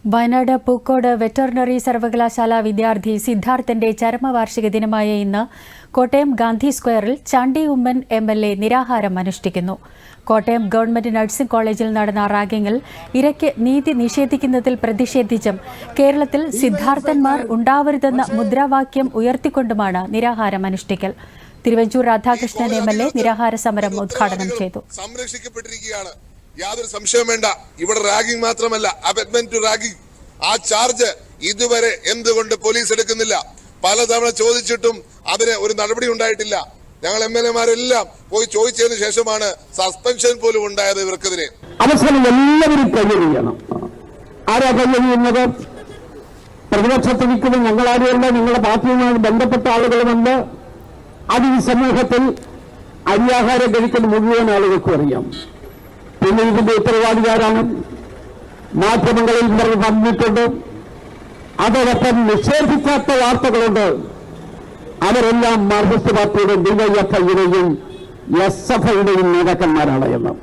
Wayanad Pookode veterinary സർവകലാശാല വിദ്യാർത്ഥി സിദ്ധാർത്ഥന്റെ ചരമവാർഷിക ദിനമായ ഇന്ന് കോട്ടയം ഗാന്ധി സ്ക്വയറിൽ ചാണ്ടി ഉമ്മൻ MLA നിരാഹാരം അനുഷ്ഠിക്കുന്നു. കോട്ടയം ഗവൺമെന്റ് നഴ്സിംഗ് കോളേജിൽ നടന്ന റാഗിങ്ങിൽ ഇരയ്ക്ക് നീതി നിഷേധിക്കുന്നതിൽ പ്രതിഷേധിച്ചും കേരളത്തിൽ സിദ്ധാർത്ഥന്മാർ ഉണ്ടാവരുതെന്ന മുദ്രാവാക്യം ഉയർത്തിക്കൊണ്ടുമാണ് നിരാഹാരം അനുഷ്ഠിക്കൽ. തിരുവഞ്ചൂർ രാധാകൃഷ്ണൻ MLA നിരാഹാര സമരം ഉദ്ഘാടനം ചെയ്തു. യാതൊരു സംശയം വേണ്ട. ഇവിടെ റാഗിംഗ് മാത്രമല്ല, അബറ്റ്മെന്റ് ടു റാഗിംഗ് ആ ചാർജ് ഇതുവരെ എന്തുകൊണ്ട് പോലീസ് എടുക്കുന്നില്ല? പലതവണ ചോദിച്ചിട്ടും അതിന് ഒരു നടപടി ഉണ്ടായിട്ടില്ല. ഞങ്ങൾ MLA-മാരെല്ലാം പോയി ചോദിച്ചതിന് ശേഷമാണ് സസ്പെൻഷൻ പോലും ഉണ്ടായത് ഇവർക്കെതിരെ. അവസാനം എല്ലാവരും കയ്യൊഴിയണം. ആരാ കയ്യൊഴിയുന്നത്? പ്രതിപക്ഷത്ത് നിൽക്കുന്ന ഞങ്ങളാരുമല്ല, നിങ്ങളുടെ പാർട്ടിയുമായി ബന്ധപ്പെട്ട ആളുകളുമുണ്ട്. അത് ഈ സമൂഹത്തിൽ അരിയാഹാരം കഴിക്കുന്ന മുഴുവൻ ആളുകൾക്കും അറിയാം. പിന്നെ ഇതിന്റെ ഉത്തരവാദികാരാണ്. മാധ്യമങ്ങളിൽ വന്നിട്ടുണ്ട്. അതോടൊപ്പം നിഷേധിക്കാത്ത വാർത്തകളുണ്ട്. അവരെല്ലാം മാർക്സിസ്റ്റ് പാർട്ടിയുടെ DYFI-യുടെയും SFI-യുടെയും നേതാക്കന്മാരാണ് എന്ന്.